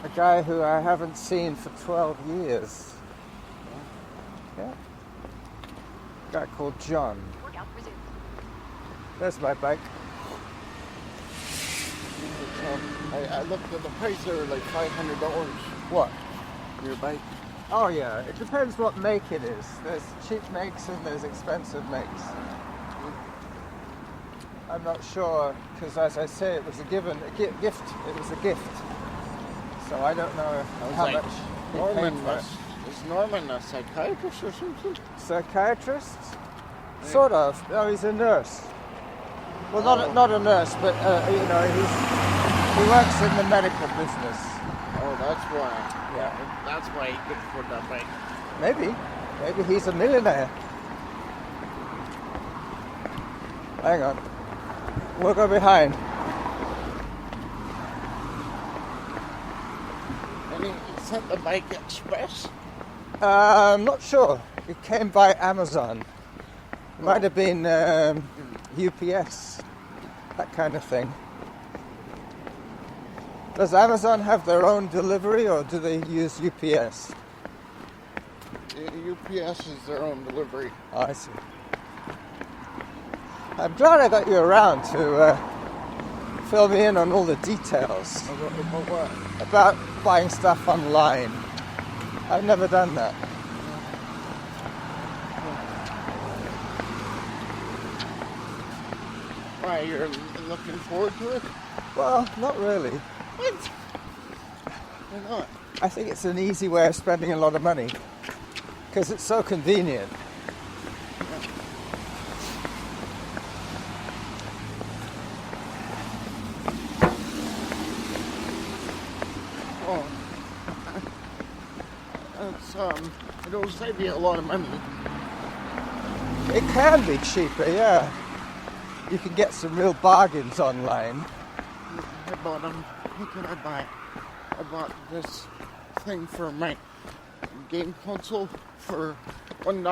A guy who I haven't seen for 12 years. Yeah. A guy called John. There's my bike. I looked at the price, they were like $500. What? Your bike. Oh yeah, it depends what make it is. There's cheap makes and there's expensive makes. I'm not sure, because as I say, it was a gift. It was a gift. So I don't know how like, much Norman he paid for it. is Norman a psychiatrist or something? Psychiatrist? Sort of. No, he's a nurse. Well, not a nurse, but you know, he works in the medical business. Oh, that's why. Yeah. That's why he could afford that bike. Maybe he's a millionaire. Hang on, we'll go behind. And he sent the bike express. I'm not sure. It came by Amazon. It might have been UPS, that kind of thing. Does Amazon have their own delivery or do they use UPS? UPS is their own delivery. Oh, I see. I'm glad I got you around to fill me in on all the details About what? about buying stuff online. I've never done that. Why, you're looking forward to it? Well, not really. What? Why not? I think it's an easy way of spending a lot of money because it's so convenient. Oh, it'll save you a lot of money. It can be cheaper, yeah. You can get some real bargains online. I bought them. What did I buy? I bought this thing for my game console for $1.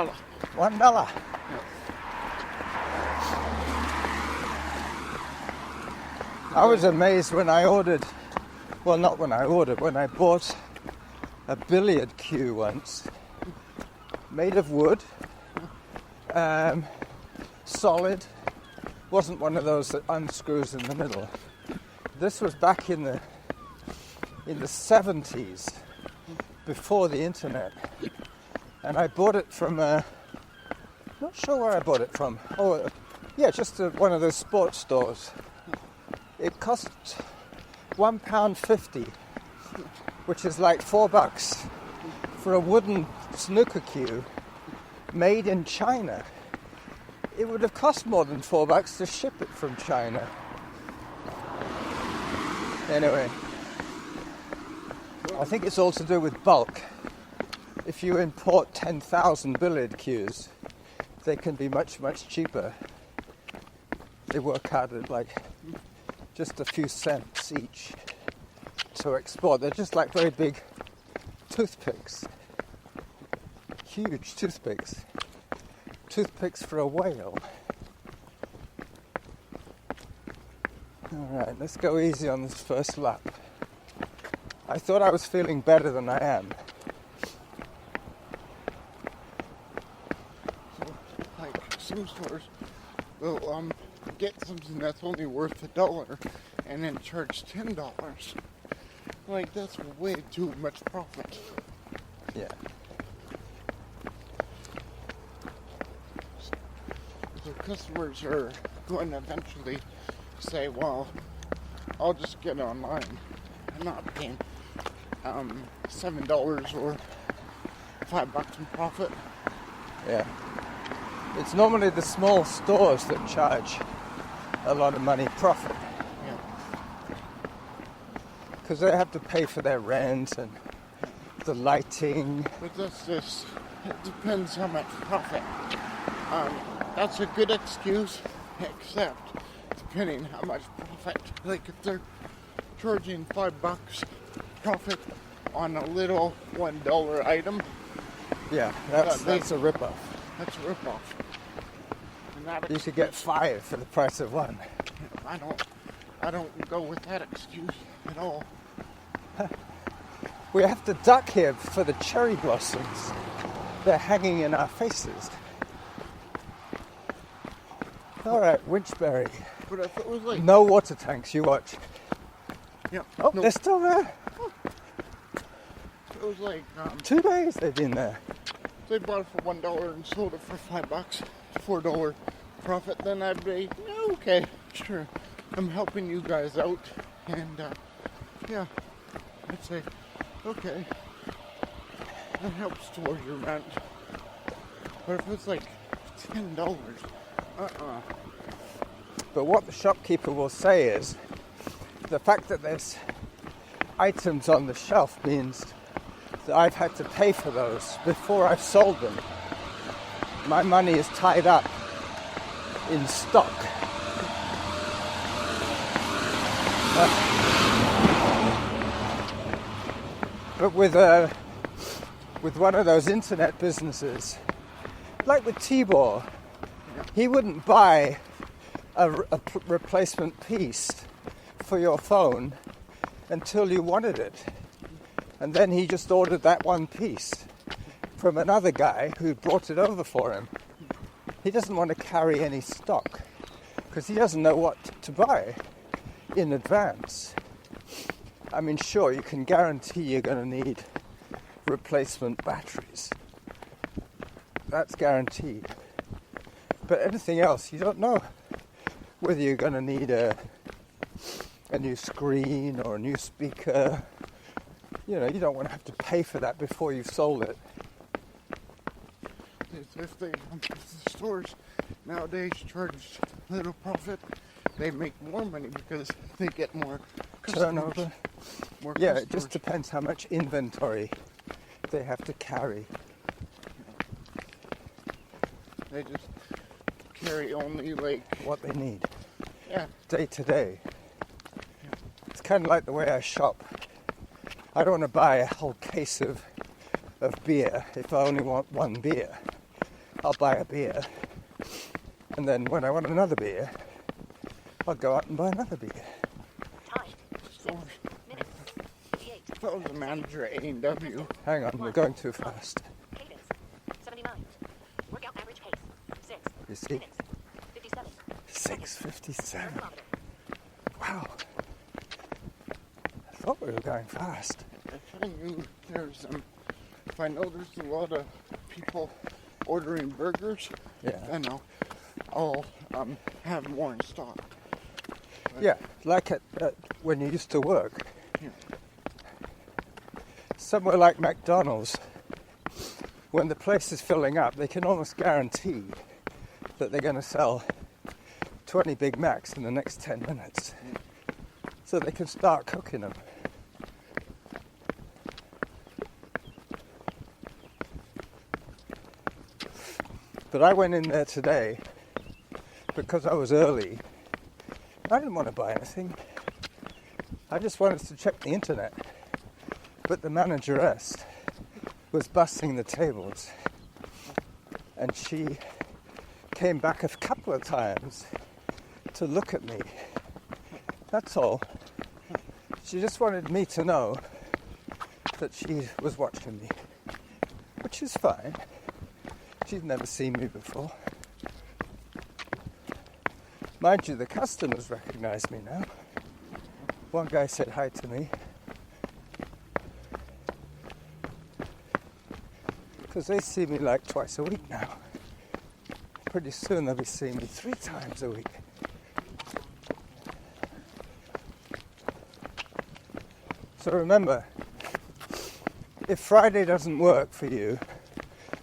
$1. I was amazed when I ordered, well, not when I ordered, when I bought a billiard cue once, made of wood, solid, wasn't one of those that unscrews in the middle. This was back in the 70s, before the internet, and I bought it from not sure where I bought it from. Oh, yeah, just one of those sports stores. It cost £1.50, which is like $4 for a wooden snooker cue made in China. It would have cost more than $4 to ship it from China. Anyway, I think it's all to do with bulk. If you import 10,000 billiard cues, they can be much, much cheaper. They work out at like just a few cents each to export. They're just like very big toothpicks. Huge toothpicks. Toothpicks for a whale. Alright, let's go easy on this first lap. I thought I was feeling better than I am. Like some stores will get something that's only worth $1 and then charge $10. Like, that's way too much profit. Yeah. So customers are going to eventually say, well, I'll just get it online. I'm not paying $7 or $5 in profit. Yeah. It's normally the small stores that charge a lot of money profit. Yeah. Because they have to pay for their rent and the lighting. But that's just, it depends how much profit. That's a good excuse, except depending how much profit. Like if they're charging $5 profit on a little $1 item. Yeah, that's a rip-off. That's a rip-off. And that You could get 5 for the price of 1. I don't go with that excuse at all. We have to duck here for the cherry blossoms. They're hanging in our faces. All right, Winchberry. But if it was like... No water tanks, you watch. Yeah. Oh, no, they're still there. it was like... 2 days they've been there. they bought it for $1 and sold it for $5, $4 profit, then I'd be, okay, sure, I'm helping you guys out, and yeah, I'd say, okay, that helps towards your rent. But if it's like $10, But what the shopkeeper will say is, the fact that there's items on the shelf means that I've had to pay for those before I've sold them. My money is tied up in stock. But with one of those internet businesses, like with Tibor, he wouldn't buy a replacement piece for your phone until you wanted it. And then he just ordered that one piece from another guy who brought it over for him. He doesn't want to carry any stock because he doesn't know what to buy in advance. I mean, sure, you can guarantee you're going to need replacement batteries. That's guaranteed. But anything else, you don't know whether you're going to need a new screen or a new speaker. You know, you don't want to have to pay for that before you've sold it. if the stores nowadays charge little profit, they make more money because they get more customers. Turnover. More Yeah, customers. it just depends how much inventory they have to carry. They just carry only like, What they need, yeah, day to day. It's kind of like the way I shop. I don't want to buy a whole case of beer if I only want one beer. I'll buy a beer, and then when I want another beer, I'll go out and buy another beer. stores. If I was a manager at A&W, Hang on, we're going too fast. Cadence, 79. Workout average pace, 6. You see? Minutes, 57. 6:57. Kilometer. Wow. I thought we were going fast. I tell you, there's if I know there's a lot of people ordering burgers, Yeah. then I'll have more in stock. Yeah, like when you used to work. Yeah. Somewhere like McDonald's, when the place is filling up, they can almost guarantee that they're going to sell 20 Big Macs in the next 10 minutes. So they can start cooking them. But I went in there today because I was early. I didn't want to buy anything. I just wanted to check the internet. But the manageress was bussing the tables, and she came back a couple of times to look at me. That's all. She just wanted me to know that she was watching me, which is fine. She's never seen me before. Mind you, the customers recognize me now. One guy said hi to me. Because they see me like twice a week now. Pretty soon they'll be seeing me 3 times a week. So remember, if Friday doesn't work for you,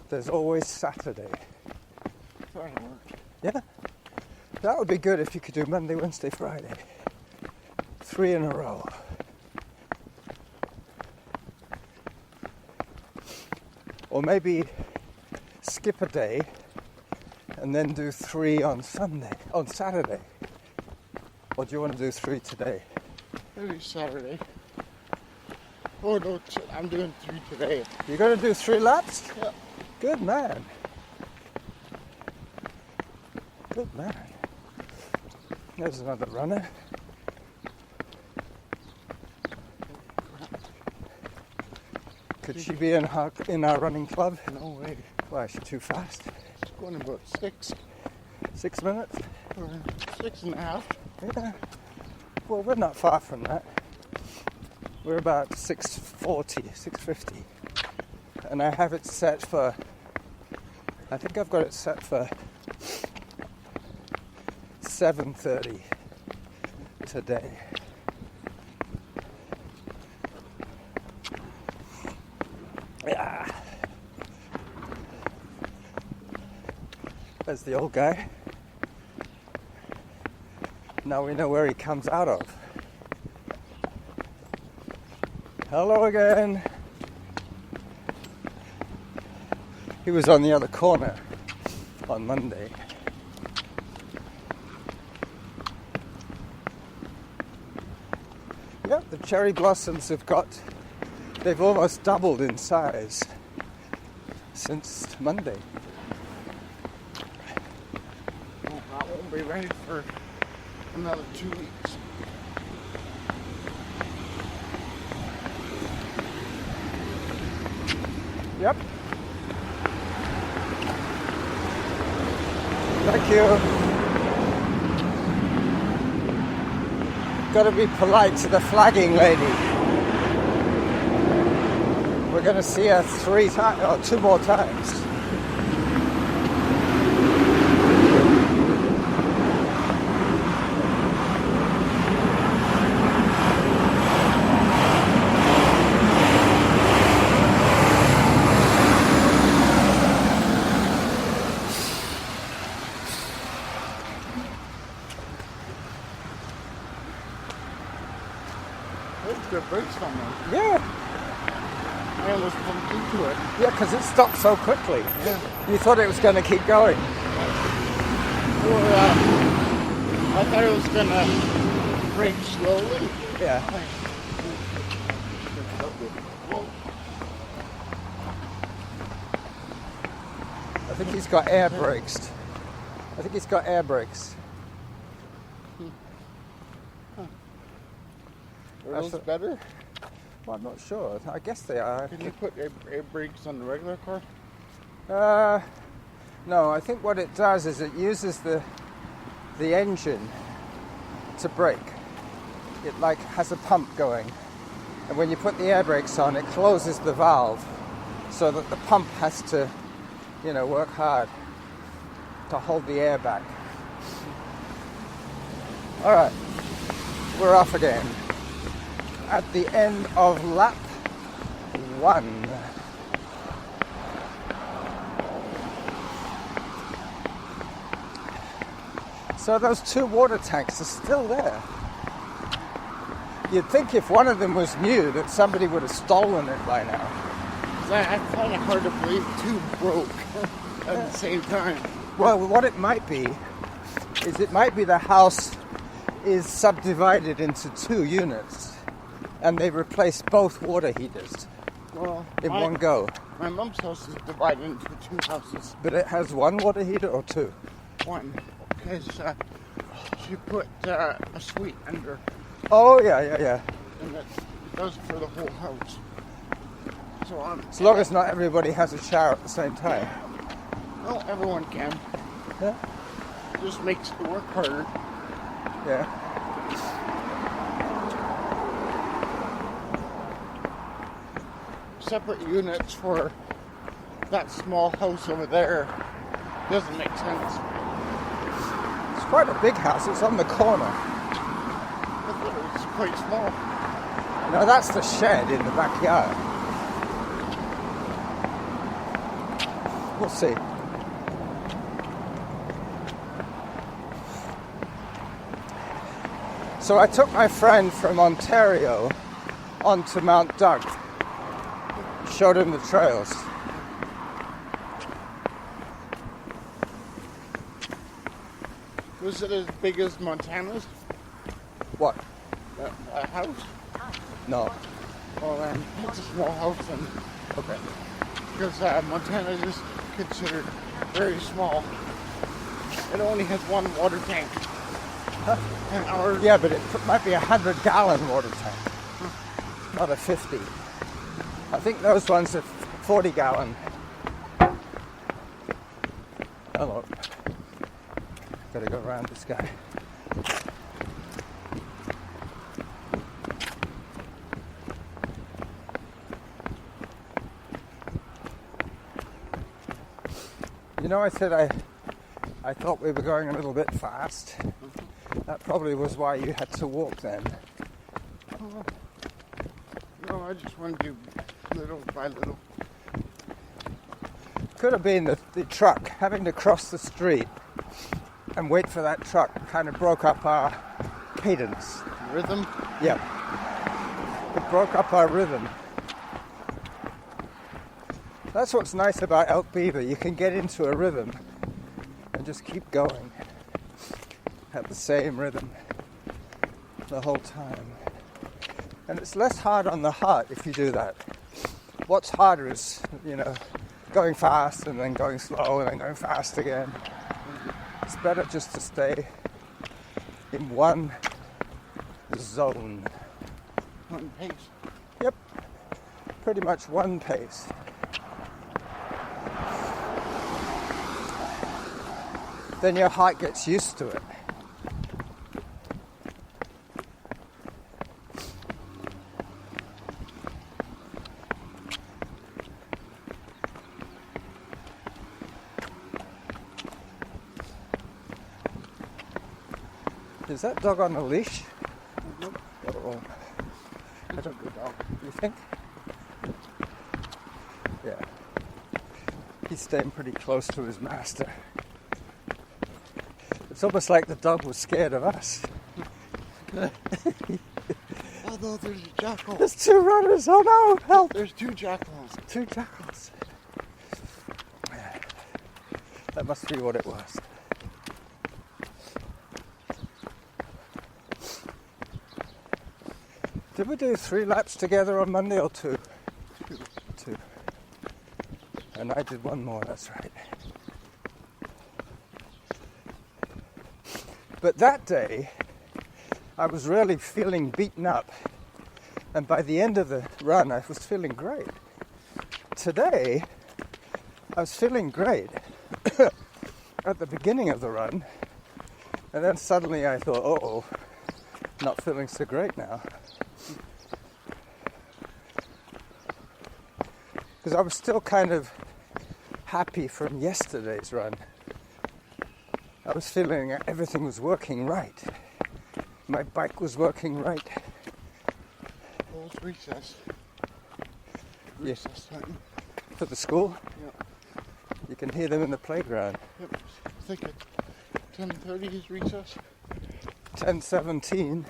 there's always Saturday. Yeah? That would be good if you could do Monday, Wednesday, Friday. 3 in a row. Or maybe skip a day and then do 3 on Saturday. Or do you want to do 3 today? Maybe Saturday. Oh no, I'm doing 3 today. You're going to do 3 laps? Yeah. Good man. Good man. There's another runner. Could she be in our running club? No way. Why, is she too fast? It's going about 6 6 minutes? or 6.5. Yeah. Well, we're not far from that. We're about 6:40, 6:50. And I have it set for, I think I've got it set for 7:30 today. Yeah. There's the old guy. Now we know where he comes out of. Hello again. He was on the other corner on Monday. Yep, the cherry blossoms they've almost doubled in size since Monday. Well, I won't be ready for another 2 weeks. Yep. Thank you. Got to be polite to the flagging lady. We're going to see her 2 more times. There's good brakes on them. Yeah, I almost bumped into it. yeah, because it stopped so quickly. Yeah. You thought it was going to keep going. Well, I thought it was gonna brake slowly. Yeah. I think he's got air brakes. Are those better? Well, I'm not sure. I guess they are. Can you put air brakes on the regular car? No, I think what it does is it uses the engine to brake. It like has a pump going, and when you put the air brakes on, it closes the valve so that the pump has to, work hard to hold the air back. All right, we're off again at the end of lap 1. So those 2 water tanks are still there. You'd think if one of them was new that somebody would have stolen it by now. I find it hard to believe 2 broke at the same time. Well, what it might be is the house is subdivided into 2 units and they replace both water heaters Well, in one go. My mom's house is divided into 2 houses. But it has 1 water heater or 2? 1, because she put a suite under, Oh, yeah. and it does for the whole house. So As long as not everybody has a shower at the same time. well, everyone can. Yeah. Just makes it work harder. Yeah. Separate units for that small house over there doesn't make sense. It's quite a big house. It's on the corner. It's quite small. No, that's the shed in the backyard. We'll see. So I took my friend from Ontario onto Mount Doug. Showed him the trails. Was it as big as Montana's What? house? No. Well, then it's a small house then. Okay. Because Montana is considered very small. It only has 1 water tank. And ours, Yeah, but it might be 100-gallon water tank, not a 50. I think those ones are 40 gallon. Hello. Gotta go around this guy. You know, I said I thought we were going a little bit fast. That probably was why you had to walk then. Oh, no, I just want to do little by little. Could have been the truck having to cross the street and wait for that truck kind of broke up our cadence. Rhythm? Yeah. It broke up our rhythm. That's what's nice about elk beaver. You can get into a rhythm and just keep going at the same rhythm the whole time. And it's less hard on the heart if you do that. What's harder is, going fast and then going slow and then going fast again. It's better just to stay in one zone. One pace. Yep, pretty much one pace. Then your heart gets used to it. Is that dog on a leash? Nope. Oh, That's a good dog. you think? Yeah. He's staying pretty close to his master. It's almost like the dog was scared of us. Although there's a jackal. There's two runners. Oh no, help! There's two jackals. Two jackals. That must be what it was. Did we do 3 laps together on Monday or 2? 2. And I did 1 more, that's right. But that day, I was really feeling beaten up. And by the end of the run, I was feeling great. Today, I was feeling great at the beginning of the run. And then suddenly I thought, uh-oh, not feeling so great now. Because I was still kind of happy from yesterday's run. I was feeling everything was working right. My bike was working right. Oh, it's recess. Yes. Recess time. For the school, Yeah. you can hear them in the playground. Yep. I think at 10:30 is recess. 10:17.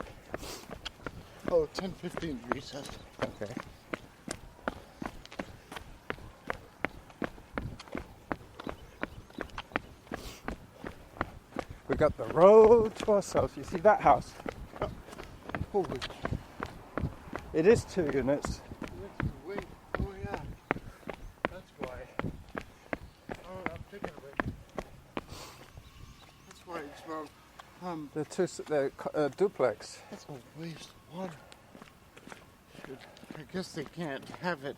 Oh, 10:15 is recess. Okay. We got the road to ourselves. You see that house? Holy. It is 2 units. Wait. Oh, yeah. That's why. Oh, I'm taking a break. That's why it smells. The duplex. That's a waste of water. I guess they can't have it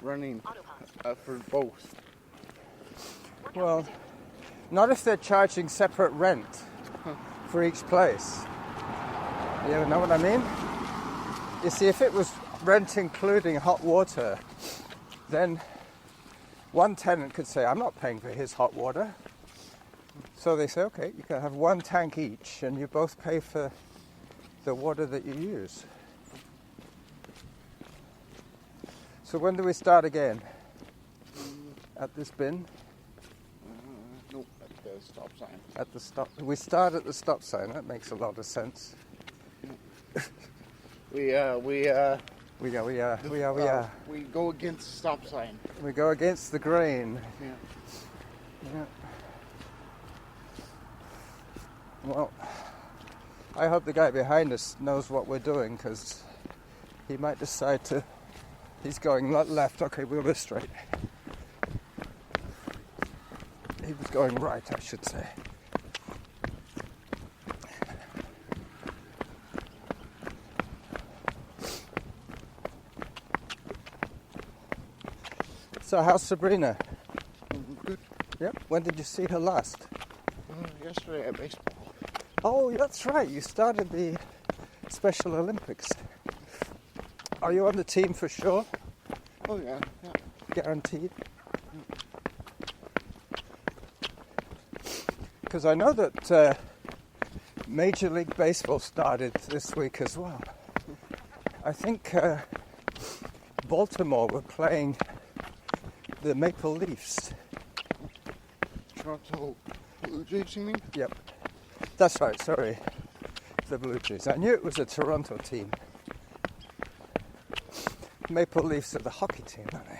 running for both. Well, not if they're charging separate rent for each place. You know what I mean? You see, if it was rent including hot water, then one tenant could say, I'm not paying for his hot water. So they say, okay, you can have 1 tank each and you both pay for the water that you use. So when do we start again? At this bin? Nope, at the stop sign. At the stop. We start at the stop sign. That makes a lot of sense. We We go against the stop sign. We go against the grain. Yeah. Yeah. Well, I hope the guy behind us knows what we're doing, because he might decide to. He's going left. Okay, we'll go straight. He was going right, I should say. So how's Sabrina? Good. Yep. When did you see her last? Yesterday at baseball. Oh, that's right. You started the Special Olympics. Are you on the team for sure? Oh yeah. Guaranteed? Because I know that Major League Baseball started this week as well. I think Baltimore were playing the Maple Leafs. Toronto Blue Jays, you mean? Yep. That's right, sorry. The Blue Jays. I knew it was a Toronto team. Maple Leafs are the hockey team, aren't they?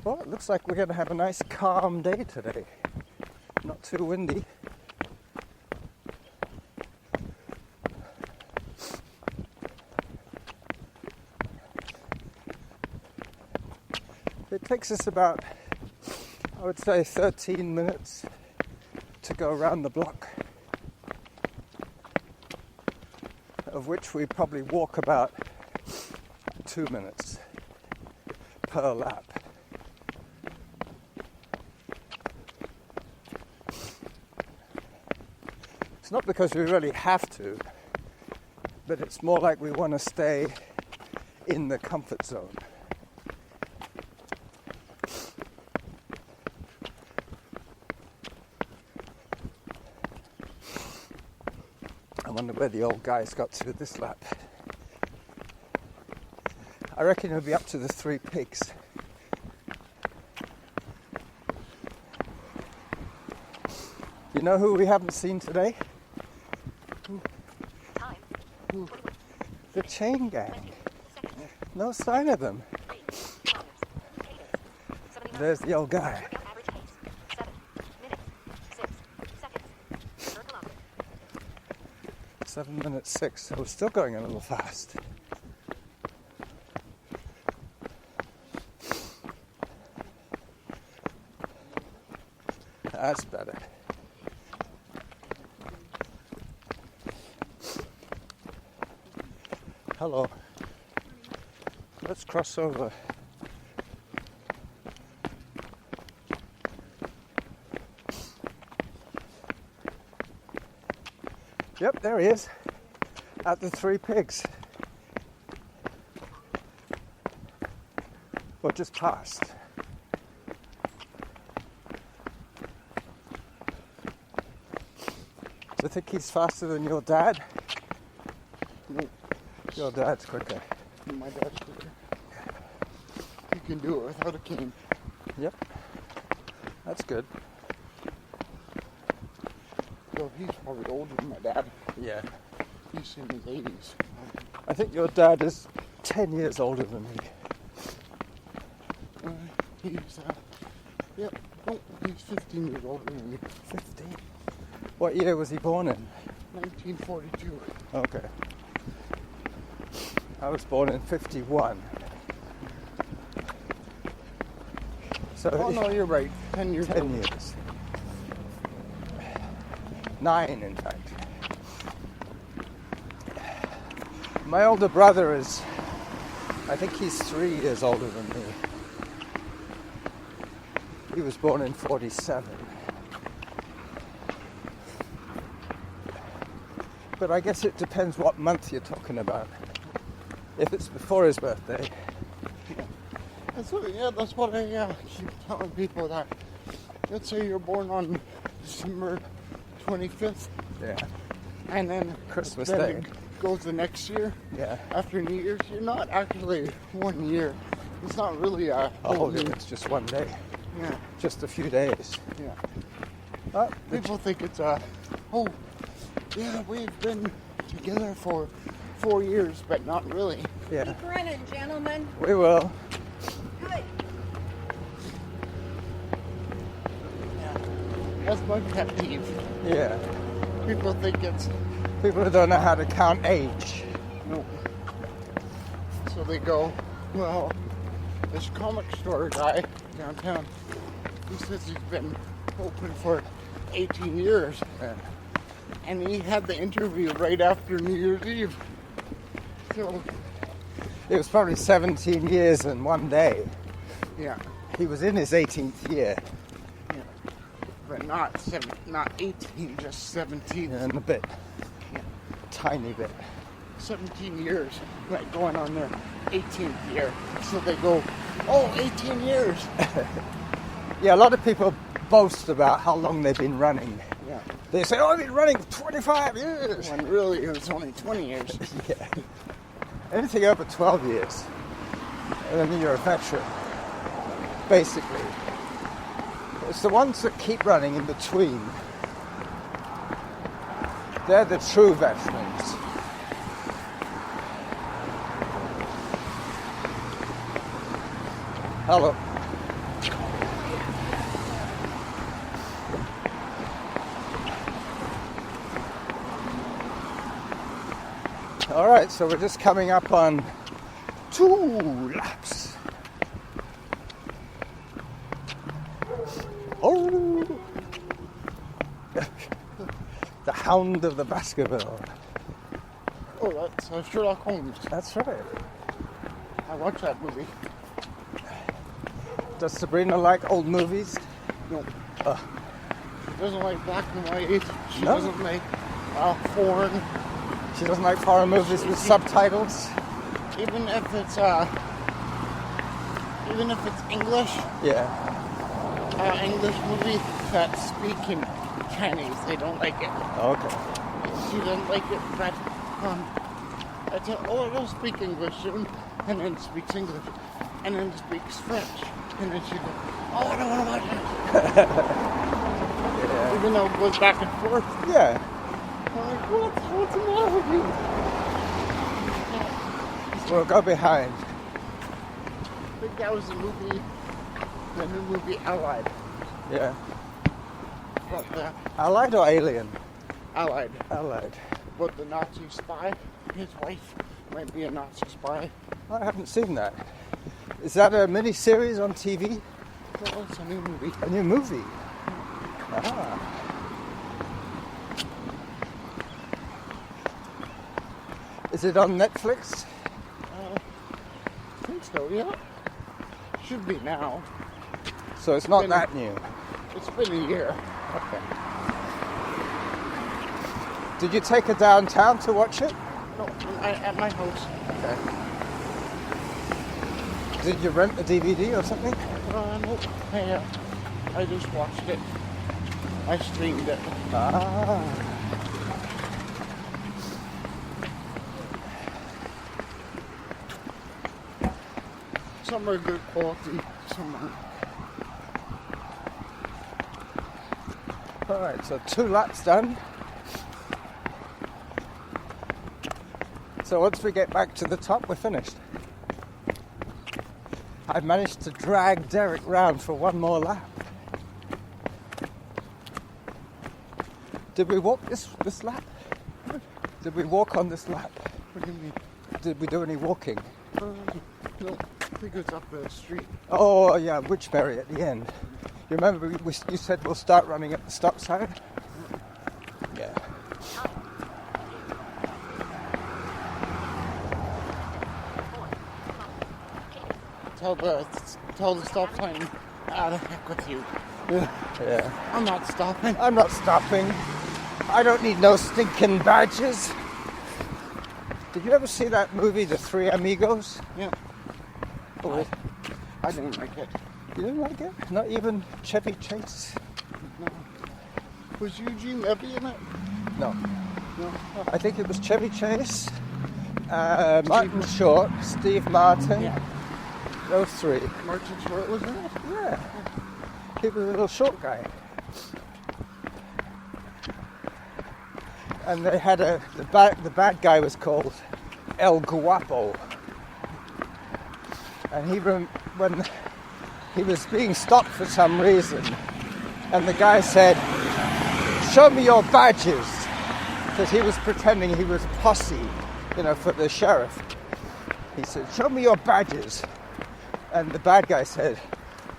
Well, it looks like we're going to have a nice calm day today. Not too windy. It takes us about, I would say, 13 minutes to go around the block, of which we probably walk about 2 minutes per lap. It's not because we really have to, but it's more like we want to stay in the comfort zone. I wonder where the old guy's got to this lap. I reckon he'll be up to the 3 pigs. You know who we haven't seen today? Time. The chain gang. 20 seconds. No sign of them. 3 kilometers. Pace. 79. There's the old guy. Workout average pace. 7 minutes. 6 seconds. Per kilometer. 7 minutes 6. So we're still going a little fast. That's better. Hello. Let's cross over. Yep, there he is. At the 3 pigs. Or just past. Do you think he's faster than your dad? No, Your dad's quicker. my dad's quicker. He can do it without a cane. Yep. That's good. So he's probably older than my dad. Yeah. He's in his 80s. I think your dad is 10 years older than me. He's, he's 15 years older than me. 15? What year was he born in? 1942. Okay. I was born in 51. So Oh no, you're right. 10 years 10 older. years. 9, in fact. My older brother is, I think he's 3 years older than me. He was born in 47. But I guess it depends what month you're talking about. If it's before his birthday. That's what I keep telling people, that let's say you're born on December 25th, Yeah. and then Christmas then Day. it goes the next year Yeah. after New Year's. You're not actually 1 year. It's not really a Oh, whole new. it's just one day. Yeah, Just a few days. yeah. People think it's we've been together for 4 years, but not really. Yeah. Keep running, gentlemen. We will. Good. That's my pet peeve. Yeah. People think it's People who don't know how to count age. no. So they go, well, this comic store guy downtown, he says he's been open for 18 years. Yeah. And he had the interview right after New Year's Eve. So, It was probably 17 years and one day. yeah. He was in his 18th year Yeah. But not 18, just 17. and a bit. Yeah. Tiny bit. 17 years, like going on their 18th year. So they go, oh, 18 years. Yeah, a lot of people boast about how long they've been running. Yeah. They say, oh, I've been running 25 years. When really it was only 20 years. Yeah. Anything over 12 years, and then you're a veteran, basically. It's the ones that keep running in between. They're the true veterans. Hello. All right, so we're just coming up on 2 laps. Oh, the Hound of the Baskerville. Oh, that's Sherlock Holmes. That's right. I watched that movie. Does Sabrina like old movies? No. Uh. She doesn't like black and white. She No? doesn't like foreign. She doesn't like foreign movies with subtitles? Even if it's English, Yeah. English movie that speak in Chinese, they don't like it. Okay. She doesn't like it, but I tell, oh, I don't speak English soon, and then speaks English, and then speaks French, and then she goes, oh, I don't want to watch it. Yeah. Even though it goes back and forth. Yeah. I'm like, what's the matter with you? We'll go behind. I think that was the new movie Allied. Yeah. About the Allied or Alien? Allied. Allied. About the Nazi spy. His wife might be a Nazi spy. I haven't seen that. Is that a mini-series on TV? No, it's a new movie. A new movie? Ah. Is it on Netflix? I think so, yeah. Should be now. So it's not that new. It's been a year. Okay. Did you take her downtown to watch it? No, at my house. Okay. Did you rent the DVD or something? Nope. I just watched it. I streamed it. Ah. Some are good quality, some aren't. Alright, so 2 laps done. So once we get back to the top, we're finished. I've managed to drag Derick round for 1 more lap. Did we walk this lap? Did we walk on this lap? What do you mean? Did we do any walking? No, I think it's up the street. Oh, yeah, Witchberry at the end. You remember you said we'll start running at the stop sign? Yeah. Tell the stop sign, the heck with you. Yeah. I'm not stopping. I'm not stopping. I don't need no stinking badges. Did you ever see that movie, The Three Amigos? Yeah. Oh, I didn't like it. you didn't like it? Not even Chevy Chase? No. Was Eugene Levy in it? No. No. I think it was Chevy Chase, Martin Short, Steve Martin, Yeah. those 3. Martin Short was in it? Yeah. He was a little short guy. And they had the bad guy was called El Guapo. And when he was being stopped for some reason, and the guy said, "Show me your badges," because he was pretending he was a posse, for the sheriff. He said, "Show me your badges," and the bad guy said,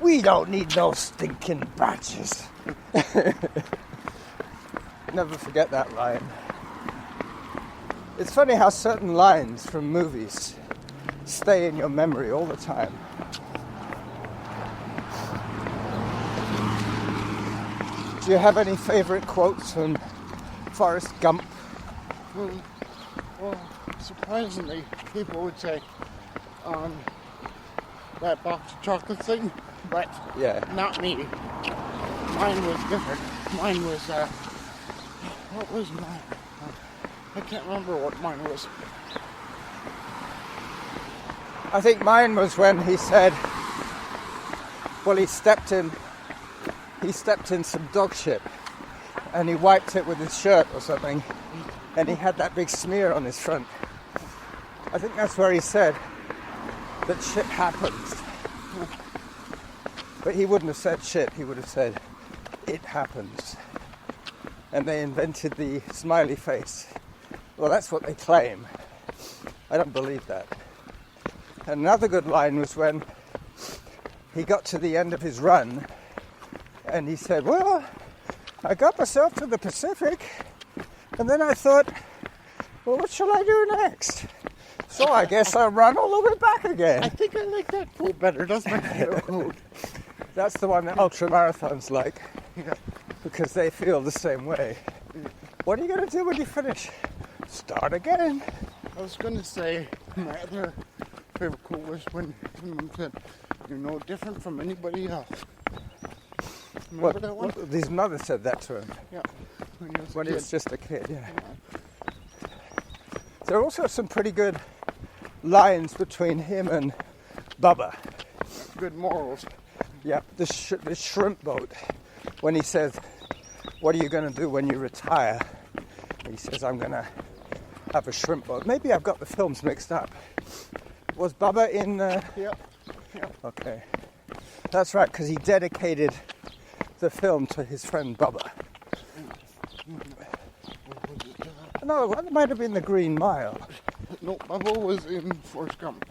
"We don't need no stinking badges." Never forget that line. It's funny how certain lines from movies stay in your memory all the time. Do you have any favorite quotes from Forrest Gump? Well, surprisingly, people would say that box of chocolate thing, but Yeah. not me. Mine was different. Mine was, what was mine? I can't remember what mine was. I think mine was when he said, well, he stepped in some dog shit and he wiped it with his shirt or something and he had that big smear on his front. I think that's where he said that shit happens. But he wouldn't have said shit, he would have said it happens. And they invented the smiley face. Well, that's what they claim. I don't believe that. Another good line was when he got to the end of his run and he said, well, I got myself to the Pacific and then I thought, well, what shall I do next? So I guess I'll run all the way back again. I think I like that quote better. That's my favorite quote. That's the one that ultramarathons like, Yeah. because they feel the same way. What are you going to do when you finish? Start again. I was going to say my other favorite quote was when someone said, you're no different from anybody else. Remember that one? His mother said that to him Yeah. when he was just a kid, yeah. There are also some pretty good lines between him and Bubba. Good morals. Yeah, the shrimp boat. When he says, what are you going to do when you retire? He says, I'm going to have a shrimp boat. Maybe I've got the films mixed up. Was Bubba in... Yep. Okay. That's right, because he dedicated the film to his friend Bubba. No, that might have been The Green Mile. No, Bubba was in Forrest Gump.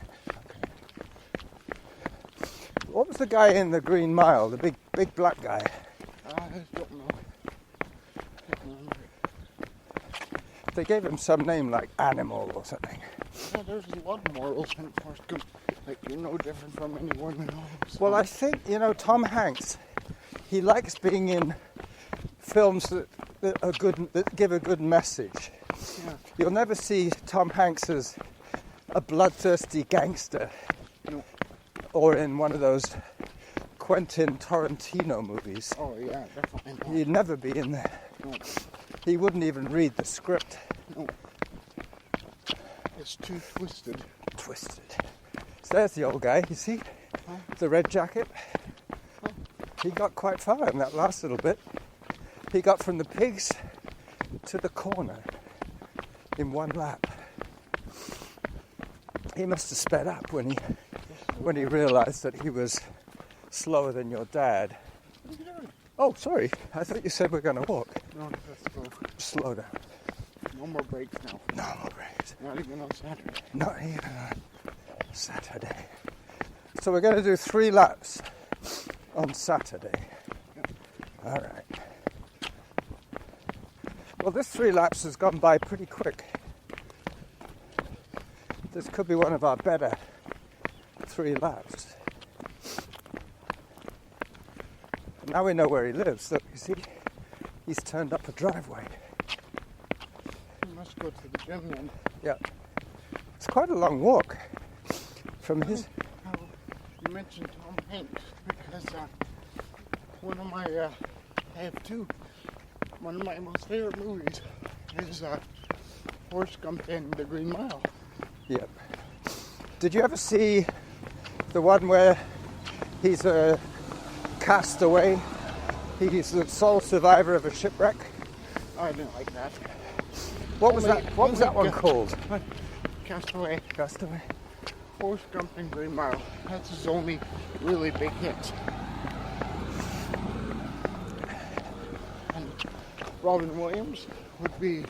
What was the guy in The Green Mile? The big black guy? I don't know. Can't remember. They gave him some name like Animal or something. Yeah, there's a lot of morals in Forrest Gump. Like, you're no different from anyone else. Well, I think, Tom Hanks, he likes being in films that are good, that give a good message. Yeah. You'll never see Tom Hanks as a bloodthirsty gangster. No. Or in one of those Quentin Tarantino movies. Oh, yeah, definitely not. He'd never be in there. No. He wouldn't even read the script. No. It's too twisted. Twisted. So there's the old guy, you see? Huh? The red jacket. Huh? He got quite far in that last little bit. He got from the pigs to the corner in one lap. He must have sped up when he realised that he was slower than your dad. Oh, sorry. I thought you said we're going to walk. No, that's slow. Slow down. No more breaks now. No more breaks. Not even on Saturday. Not even on Saturday. So we're going to do 3 laps on Saturday. All right. Well, this 3 laps has gone by pretty quick. This could be one of our better 3 laps. Now we know where he lives. Look, you see, he's turned up a driveway. We must go to the gym then. Yeah. It's quite a long walk from his... How you mentioned Tom Hanks because one of my, I have 2. One of my most favorite movies is Forrest Gump and The Green Mile. Yep. Did you ever see the one where he's a castaway? He's the sole survivor of a shipwreck. I didn't like that. What was that one called? Castaway. Castaway. Forrest Gump and Green Mile. That's his only really big hit. And Robin Williams would be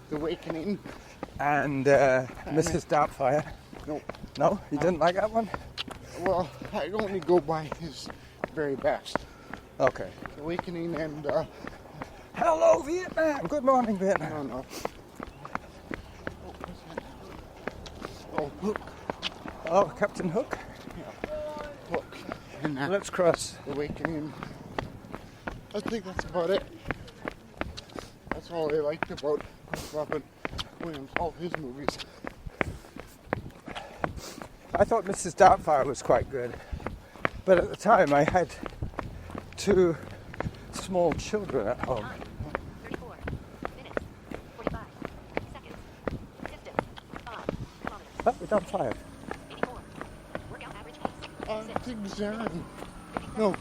The Awakening. And Mrs. Doubtfire. No. No, you didn't like that one? Well, I only go by his very best. Okay. The Awakening and Hello, Vietnam. Good morning, Vietnam. No. Oh, what's that? Oh, Hook. Oh, Captain Hook. Yeah. Hook. And Let's cross. Awakening. I think that's about it. That's all I liked about Robin Williams, all his movies. I thought Mrs. Doubtfire was quite good, but at the time I had 2 small children at home. 34 minutes, 45 seconds. Distance, 5 kilometers. Oh, we've done 5. 84. Workout average pace. I think Zarin. No,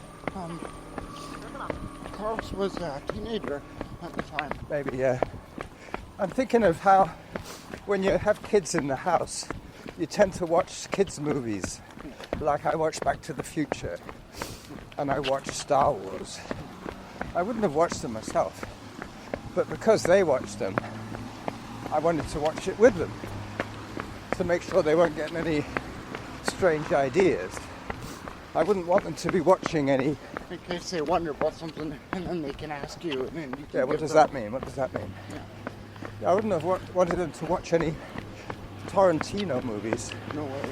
Carlos was a teenager at the time. Maybe, yeah. I'm thinking of how when you have kids in the house, you tend to watch kids' movies. Like I watched Back to the Future and I watched Star Wars. I wouldn't have watched them myself, but because they watched them, I wanted to watch it with them to make sure they weren't getting any strange ideas. I wouldn't want them to be watching any... In case they wonder about something, and then they can ask you, and then you can Yeah, what give does them- that mean? What does that mean? Yeah. Yeah, I wouldn't have wanted them to watch any Tarantino movies. No way.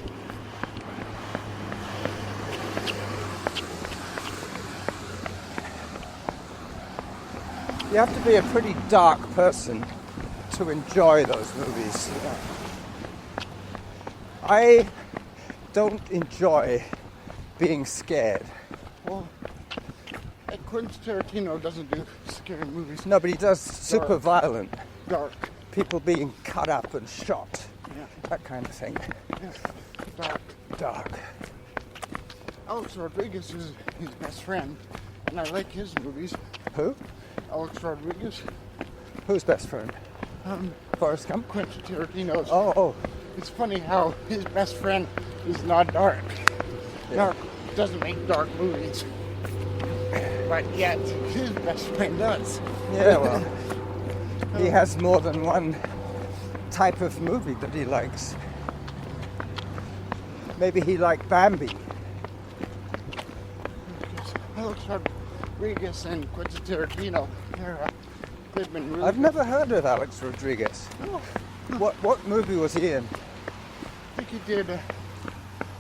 You have to be a pretty dark person to enjoy those movies. I don't enjoy being scared. Well, Quentin Tarantino doesn't do scary movies. No, but he does super violent. Dark. People being cut up and shot. Yeah. That kind of thing. Yeah. Dark. Dark. Alex Rodriguez is his best friend, and I like his movies. Who? Alex Rodriguez, Who's best friend? Forrest Gump? Quentin Tarantino's. Oh. It's funny how his best friend is not dark. Yeah. Dark doesn't make dark movies, but yet his best friend does. Yeah, well, he has more than one type of movie that he likes. Maybe he liked Bambi. Alex Rodriguez and Quentin Tarantino, they've been really I've good. never heard of Alex Rodriguez. Oh, What movie was he in? I think he did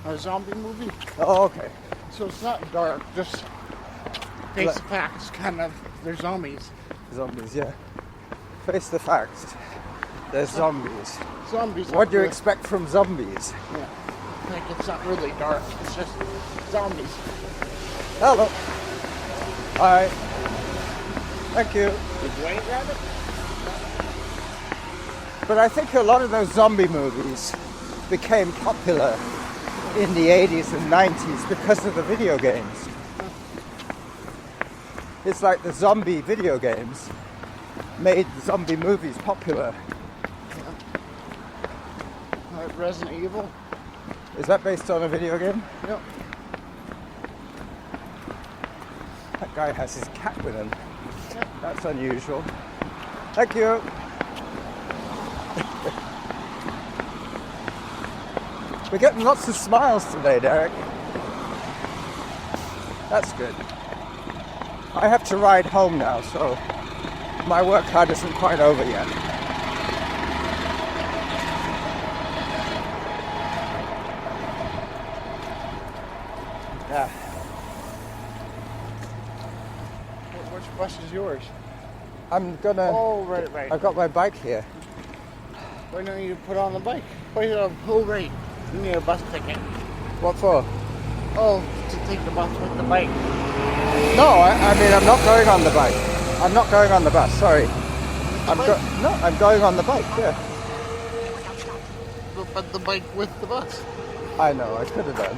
a zombie movie. Oh, okay. So it's not dark, just face Like- facts, kind of, they're zombies. Zombies, yeah. Face the facts. There's zombies. Zombies. What do you are- expect from zombies? Yeah. Like it's not really dark, it's just zombies. Hello. Hi. Thank you. Did you ain't rabbit? But I think a lot of those zombie movies became popular in the 80s and 90s because of the video games. It's like the zombie video games made the zombie movies popular. Resident Evil. Is that based on a video game? Yep. That guy has his cat with him. That's unusual. Thank you. We're getting lots of smiles today, Derek. That's good. I have to ride home now, so my work hard isn't quite over yet. Yeah. Which bus is yours? I'm gonna. Oh, right. I've got my bike here. Why don't you put on the bike? Wait, right. You need a bus ticket. What for? Oh, to take the bus with the bike. No, I mean I'm not going on the bike. I'm not going on the bus. Sorry. I'm going on the bike. Yeah. But the bike with the bus. I know. I could have done,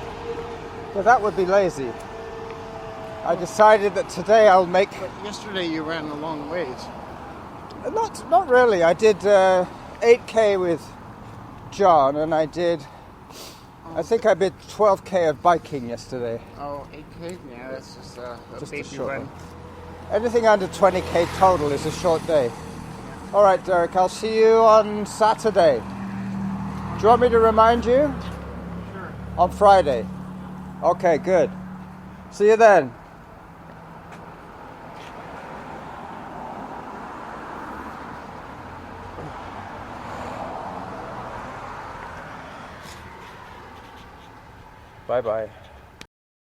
but that would be lazy. I decided that today I'll make. But yesterday you ran a long ways. Not really. I did 8K with John, and I think I did 12K of biking yesterday. Oh, 8K? Yeah, that's just a Just a baby short run. one. Anything under 20K total is a short day. All right, Derick, I'll see you on Saturday. Do you want me to remind you? Sure. On Friday. Okay, good. See you then. Bye bye.